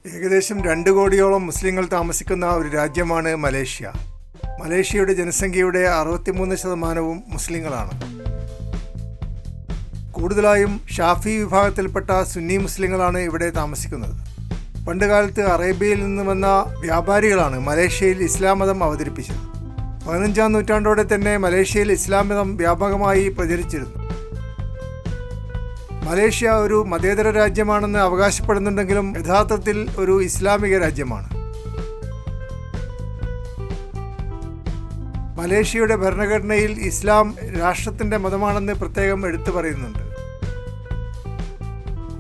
ഏകദേശം 2 കോടിയോളം മുസ്ലിങ്ങൾ താമസിക്കുന്ന ഒരു രാജ്യമാണ് മലേഷ്യ. മലേഷ്യയുടെ ജനസംഖ്യയുടെ 63% മുസ്ലിങ്ങളാണ്. കൂടുതലായും ഷാഫി വിഭാഗത്തിൽപ്പെട്ട സുന്നി മുസ്ലിങ്ങളാണ് ഇവിടെ താമസിക്കുന്നത്. പണ്ടുകാലത്ത് അറേബ്യയിൽ നിന്ന് വന്ന വ്യാപാരികളാണ് മലേഷ്യയിൽ ഇസ്ലാം മതം അവതരിപ്പിച്ചത്. 15-ാം നൂറ്റാണ്ടോടെ തന്നെ മലേഷ്യയിൽ ഇസ്ലാം മതം വ്യാപകമായി പ്രചരിച്ചിരുന്നു. മലേഷ്യ ഒരു മതേതര രാജ്യമാണെന്ന് അവകാശപ്പെടുന്നുണ്ടെങ്കിലും യഥാർത്ഥത്തിൽ ഒരു ഇസ്ലാമിക രാജ്യമാണ്. മലേഷ്യയുടെ ഭരണഘടനയിൽ ഇസ്ലാം രാഷ്ട്രത്തിൻ്റെ മതമാണെന്ന് പ്രത്യേകം എടുത്തു പറയുന്നുണ്ട്.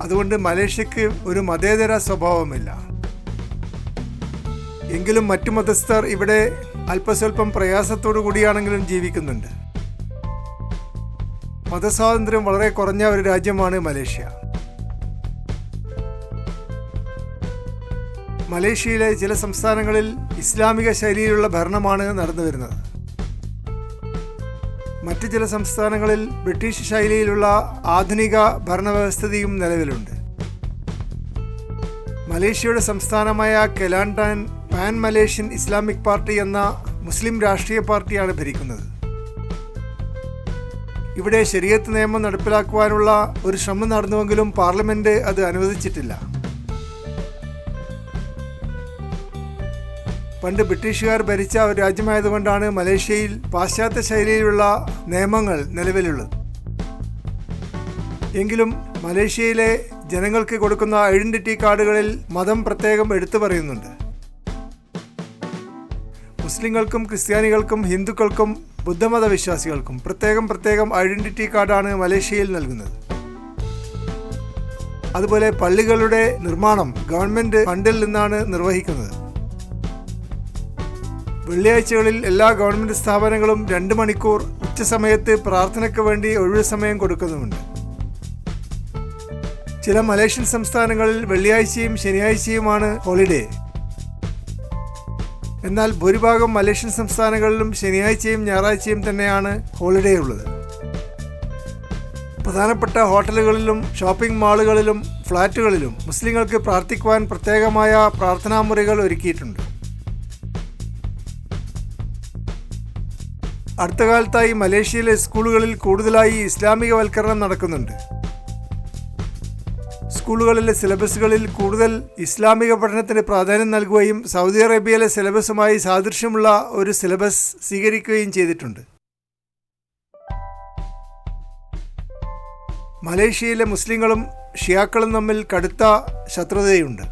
അതുകൊണ്ട് മലേഷ്യക്ക് ഒരു മതേതര സ്വഭാവമില്ല. എങ്കിലും മറ്റു മതസ്ഥർ ഇവിടെ അല്പസ്വല്പം പ്രയാസത്തോടു കൂടിയാണെങ്കിലും ജീവിക്കുന്നുണ്ട്. മതസ്വാതന്ത്ര്യം വളരെ കുറഞ്ഞ ഒരു രാജ്യമാണ് മലേഷ്യ. മലേഷ്യയിലെ ചില സംസ്ഥാനങ്ങളിൽ ഇസ്ലാമിക ശൈലിയിലുള്ള ഭരണമാണ് നടന്നു വരുന്നത്. മറ്റ് ചില സംസ്ഥാനങ്ങളിൽ ബ്രിട്ടീഷ് ശൈലിയിലുള്ള ആധുനിക ഭരണവ്യവസ്ഥയും നിലവിലുണ്ട്. മലേഷ്യയുടെ സംസ്ഥാനമായ കെലാൻടാൻ പാൻ മലേഷ്യൻ ഇസ്ലാമിക് പാർട്ടി എന്ന മുസ്ലിം രാഷ്ട്രീയ പാർട്ടിയാണ് ഭരിക്കുന്നത്. ഇവിടെ ശരീഅത്ത് നിയമം നടപ്പിലാക്കുവാനുള്ള ഒരു ശ്രമം നടന്നുവെങ്കിലും പാർലമെന്റ് അത് അനുവദിച്ചിട്ടില്ല. പണ്ട് ബ്രിട്ടീഷുകാർ ഭരിച്ച ഒരു രാജ്യമായതുകൊണ്ടാണ് മലേഷ്യയിൽ പാശ്ചാത്യ ശൈലിയിലുള്ള നിയമങ്ങൾ നിലവിലുള്ളത്. എങ്കിലും മലേഷ്യയിലെ ജനങ്ങൾക്ക് കൊടുക്കുന്ന ഐഡന്റിറ്റി കാർഡുകളിൽ മതം പ്രത്യേകം എടുത്തു പറയുന്നുണ്ട്. മുസ്ലിങ്ങൾക്കും ക്രിസ്ത്യാനികൾക്കും ഹിന്ദുക്കൾക്കും ബുദ്ധമത വിശ്വാസികൾക്കും പ്രത്യേകം ഐഡന്റിറ്റി കാർഡാണ് മലേഷ്യയിൽ നൽകുന്നത്. അതുപോലെ പള്ളികളുടെ നിർമ്മാണം ഗവൺമെന്റ് ഫണ്ടിൽ നിന്നാണ് നിർവഹിക്കുന്നത്. വെള്ളിയാഴ്ചകളിൽ എല്ലാ ഗവൺമെന്റ് സ്ഥാപനങ്ങളും 2 മണിക്കൂർ ഉച്ചസമയത്ത് പ്രാർത്ഥനയ്ക്ക് വേണ്ടി ഒഴിവു സമയം കൊടുക്കുന്നുമുണ്ട്. ചില മലേഷ്യൻ സംസ്ഥാനങ്ങളിൽ വെള്ളിയാഴ്ചയും ശനിയാഴ്ചയുമാണ് ഹോളിഡേ. എന്നാൽ ഭൂരിഭാഗം മലേഷ്യൻ സംസ്ഥാനങ്ങളിലും ശനിയാഴ്ചയും ഞായറാഴ്ചയും തന്നെയാണ് ഹോളിഡേ ഉള്ളത്. പ്രധാനപ്പെട്ട ഹോട്ടലുകളിലും ഷോപ്പിംഗ് മാളുകളിലും ഫ്ളാറ്റുകളിലും മുസ്ലിങ്ങൾക്ക് പ്രാർത്ഥിക്കുവാൻ പ്രത്യേകമായ പ്രാർത്ഥനാ മുറികൾ ഒരുക്കിയിട്ടുണ്ട്. അടുത്ത കാലത്തായി മലേഷ്യയിലെ സ്കൂളുകളിൽ കൂടുതലായി ഇസ്ലാമികവൽക്കരണം നടക്കുന്നുണ്ട്. സ്കൂളുകളിലെ സിലബസുകളിൽ കൂടുതൽ ഇസ്ലാമിക പഠനത്തിന് പ്രാധാന്യം നൽകുകയും സൗദി അറേബ്യയിലെ സിലബസുമായി സാദൃശ്യമുള്ള ഒരു സിലബസ് സ്വീകരിക്കുകയും ചെയ്തിട്ടുണ്ട്. മലേഷ്യയിലെ മുസ്ലിങ്ങളും ഷിയാക്കളും തമ്മിൽ കടുത്ത ശത്രുതയുണ്ട്.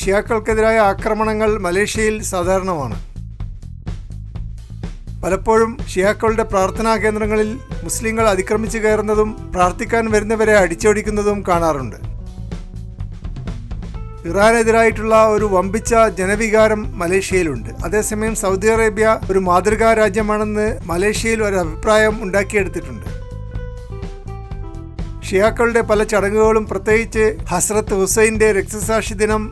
ഷിയാക്കൾക്കെതിരായ ആക്രമണങ്ങൾ മലേഷ്യയിൽ സാധാരണമാണ്. പലപ്പോഴും ഷിയാക്കളുടെ പ്രാർത്ഥനാ കേന്ദ്രങ്ങളിൽ മുസ്ലിങ്ങൾ അതിക്രമിച്ചു കയറുന്നതും പ്രാർത്ഥിക്കാൻ വരുന്നവരെ അടിച്ചോടിക്കുന്നതും കാണാറുണ്ട്. ഇറാനെതിരായിട്ടുള്ള ഒരു വമ്പിച്ച ജനവികാരം മലേഷ്യയിലുണ്ട്. അതേസമയം സൗദി അറേബ്യ ഒരു മാതൃകാ രാജ്യമാണെന്ന് മലേഷ്യയിൽ ഒരു അഭിപ്രായം ഉണ്ടാക്കിയെടുത്തിട്ടുണ്ട്. ഷിയാക്കളുടെ പല ചടങ്ങുകളും, പ്രത്യേകിച്ച് ഹസ്രത്ത് ഹുസൈൻ്റെ രക്തസാക്ഷി ദിനം,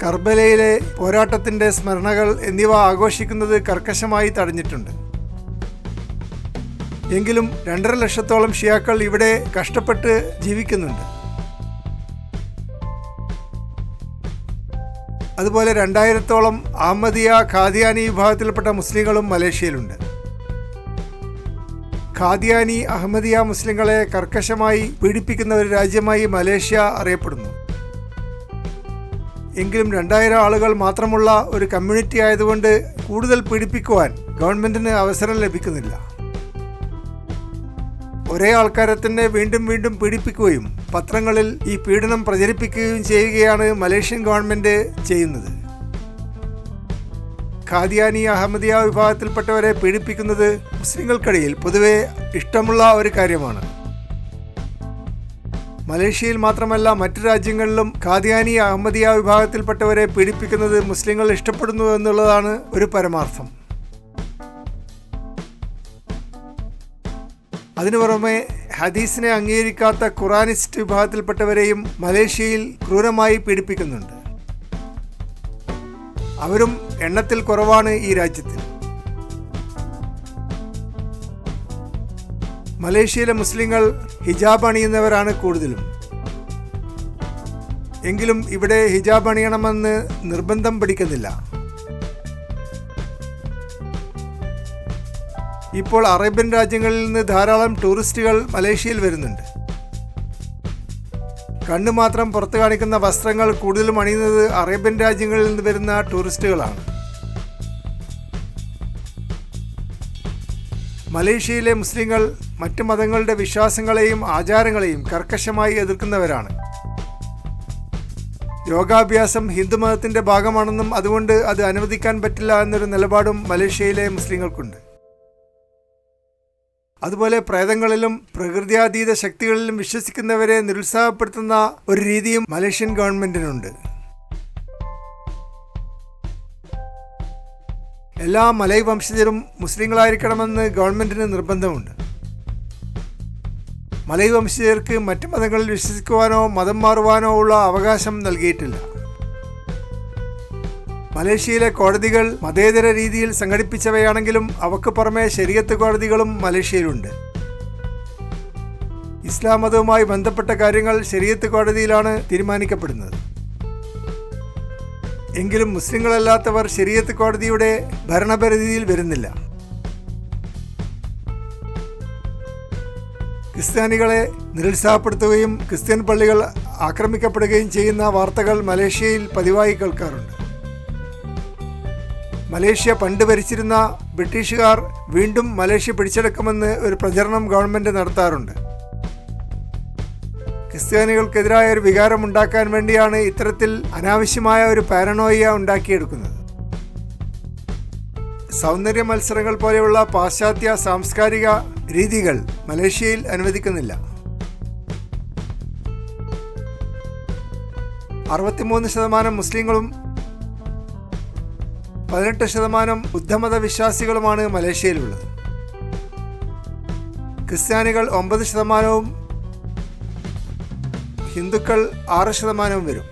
കർബലയിലെ പോരാട്ടത്തിൻ്റെ സ്മരണകൾ എന്നിവ ആഘോഷിക്കുന്നത് കർക്കശമായി തടഞ്ഞിട്ടുണ്ട്. എങ്കിലും 2.5 ലക്ഷത്തോളം ഷിയാക്കൾ ഇവിടെ കഷ്ടപ്പെട്ട് ജീവിക്കുന്നുണ്ട്. അതുപോലെ 2000-ഓളം അഹമ്മദിയ ഖാദിയാനി വിഭാഗത്തിൽപ്പെട്ട മുസ്ലിങ്ങളും മലേഷ്യയിലുണ്ട്. ഖാദിയാനി അഹമ്മദിയ മുസ്ലിങ്ങളെ കർക്കശമായി പീഡിപ്പിക്കുന്ന ഒരു രാജ്യമായി മലേഷ്യ അറിയപ്പെടുന്നു. എങ്കിലും 2000 ആളുകൾ മാത്രമുള്ള ഒരു കമ്മ്യൂണിറ്റി ആയതുകൊണ്ട് കൂടുതൽ പീഡിപ്പിക്കുവാൻ ഗവൺമെന്റിന് അവസരം ലഭിക്കുന്നില്ല. ഒരേ ആൾക്കാരെ തന്നെ വീണ്ടും പീഡിപ്പിക്കുകയും പത്രങ്ങളിൽ ഈ പീഡനം പ്രചരിപ്പിക്കുകയും ചെയ്യുകയാണ് മലേഷ്യൻ ഗവൺമെന്റ് ചെയ്യുന്നത്. ഖാദിയാനി അഹമ്മദിയ വിഭാഗത്തിൽപ്പെട്ടവരെ പീഡിപ്പിക്കുന്നത് മുസ്ലിങ്ങൾക്കിടയിൽ പൊതുവെ ഇഷ്ടമുള്ള ഒരു കാര്യമാണ്. മലേഷ്യയിൽ മാത്രമല്ല മറ്റു രാജ്യങ്ങളിലും ഖാദിയാനി അഹമ്മദിയ വിഭാഗത്തിൽപ്പെട്ടവരെ പീഡിപ്പിക്കുന്നത് മുസ്ലിങ്ങൾ ഇഷ്ടപ്പെടുന്നു എന്നുള്ളതാണ് ഒരു പരമാർത്ഥം. അതിനു പുറമെ ഹദീസിനെ അംഗീകരിക്കാത്ത ഖുറാനിസ്റ്റ് വിഭാഗത്തിൽപ്പെട്ടവരെയും മലേഷ്യയിൽ ക്രൂരമായി പീഡിപ്പിക്കുന്നുണ്ട്. അവരും എണ്ണത്തിൽ കുറവാണ് ഈ രാജ്യത്തിൽ. മലേഷ്യയിലെ മുസ്ലിങ്ങൾ ഹിജാബ് അണിയുന്നവരാണ് കൂടുതലും. എങ്കിലും ഇവിടെ ഹിജാബ് അണിയണമെന്ന് നിർബന്ധം പിടിക്കുന്നില്ല. ഇപ്പോൾ അറേബ്യൻ രാജ്യങ്ങളിൽ നിന്ന് ധാരാളം ടൂറിസ്റ്റുകൾ മലേഷ്യയിൽ വരുന്നുണ്ട്. കണ്ണു മാത്രം പുറത്തു കാണിക്കുന്ന വസ്ത്രങ്ങൾ കൂടുതലും അണിയുന്നത് അറേബ്യൻ രാജ്യങ്ങളിൽ നിന്ന് വരുന്ന ടൂറിസ്റ്റുകളാണ്. മലേഷ്യയിലെ മുസ്ലിങ്ങൾ മറ്റ് മതങ്ങളുടെ വിശ്വാസങ്ങളെയും ആചാരങ്ങളെയും കർക്കശമായി എതിർക്കുന്നവരാണ്. യോഗാഭ്യാസം ഹിന്ദുമതത്തിൻ്റെ ഭാഗമാണെന്നും അതുകൊണ്ട് അത് അനുവദിക്കാൻ പറ്റില്ല എന്നൊരു നിലപാടും മലേഷ്യയിലെ മുസ്ലിങ്ങൾക്കുണ്ട്. അതുപോലെ പ്രേതങ്ങളിലും പ്രകൃത്യാതീത ശക്തികളിലും വിശ്വസിക്കുന്നവരെ നിരുത്സാഹപ്പെടുത്തുന്ന ഒരു രീതിയും മലേഷ്യൻ ഗവൺമെൻറ്റിനുണ്ട്. എല്ലാ മലയ് വംശജരും മുസ്ലിങ്ങളായിരിക്കണമെന്ന് ഗവൺമെൻറ്റിന് നിർബന്ധമുണ്ട്. മലയ് വംശജർക്ക് മറ്റ് മതങ്ങളിൽ വിശ്വസിക്കുവാനോ മതം മാറുവാനോ ഉള്ള അവകാശം നൽകിയിട്ടില്ല. മലേഷ്യയിലെ കോടതികൾ മതേതര രീതിയിൽ സംഘടിപ്പിച്ചവയാണെങ്കിലും അവക്ക് പുറമെ ശരീഅത്ത് കോടതികളും മലേഷ്യയിലുണ്ട്. ഇസ്ലാം മതവുമായി ബന്ധപ്പെട്ട കാര്യങ്ങൾ ശരീഅത്ത് കോടതിയിലാണ് തീരുമാനിക്കപ്പെടുന്നത്. എങ്കിലും മുസ്ലിങ്ങളല്ലാത്തവർ ശരീഅത്ത് കോടതിയുടെ ഭരണപരിധിയിൽ വരുന്നില്ല. ക്രിസ്ത്യാനികളെ നിരുത്സാഹപ്പെടുത്തുകയും ക്രിസ്ത്യൻ പള്ളികൾ ആക്രമിക്കപ്പെടുകയും ചെയ്യുന്ന വാർത്തകൾ മലേഷ്യയിൽ പതിവായി കേൾക്കാറുണ്ട്. മലേഷ്യ പണ്ട് ഭരിച്ചിരുന്ന ബ്രിട്ടീഷുകാർ വീണ്ടും മലേഷ്യ പിടിച്ചെടുക്കുമെന്ന് ഒരു പ്രചരണം ഗവൺമെൻറ് നടത്താറുണ്ട്. ക്രിസ്ത്യാനികൾക്കെതിരായ ഒരു വികാരം ഉണ്ടാക്കാൻ വേണ്ടിയാണ് ഇത്തരത്തിൽ അനാവശ്യമായ ഒരു പാരനോയ ഉണ്ടാക്കിയെടുക്കുന്നത്. സൗന്ദര്യ മത്സരങ്ങൾ പോലെയുള്ള പാശ്ചാത്യ സാംസ്കാരിക രീതികൾ മലേഷ്യയിൽ അനുവദിക്കുന്നില്ല. 63% മുസ്ലിങ്ങളും 18% ബുദ്ധമത വിശ്വാസികളുമാണ് മലേഷ്യയിലുള്ളത്. ക്രിസ്ത്യാനികൾ 9%, ഹിന്ദുക്കൾ 6% വരും.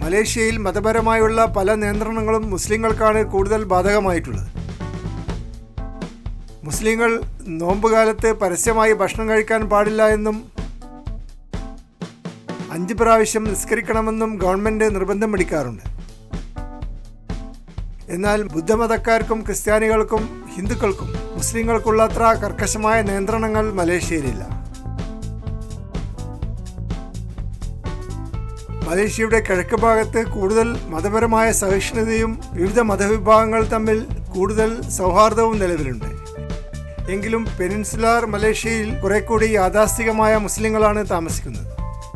മലേഷ്യയിൽ മതപരമായുള്ള പല നിയന്ത്രണങ്ങളും മുസ്ലിങ്ങൾക്കാണ് കൂടുതൽ ബാധകമായിട്ടുള്ളത്. മുസ്ലിങ്ങൾ നോമ്പുകാലത്ത് പരസ്യമായി ഭക്ഷണം കഴിക്കാൻ പാടില്ല എന്നും 5 പ്രാവശ്യം നിസ്കരിക്കണമെന്നും ഗവൺമെൻറ് നിർബന്ധം പിടിക്കാറുണ്ട്. എന്നാൽ ബുദ്ധമതക്കാർക്കും ക്രിസ്ത്യാനികൾക്കും ഹിന്ദുക്കൾക്കും മുസ്ലിങ്ങൾക്കുള്ളത്ര കർക്കശമായ നിയന്ത്രണങ്ങൾ മലേഷ്യയിലില്ല. മലേഷ്യയുടെ കിഴക്ക് ഭാഗത്ത് കൂടുതൽ മതപരമായ സഹിഷ്ണുതയും വിവിധ മതവിഭാഗങ്ങൾ തമ്മിൽ കൂടുതൽ സൗഹാർദ്ദവും നിലവിലുണ്ട്. എങ്കിലും പെനിൻസുലാർ മലേഷ്യയിൽ കുറെ കൂടി യാഥാസ്ഥികമായ മുസ്ലിങ്ങളാണ് താമസിക്കുന്നത്.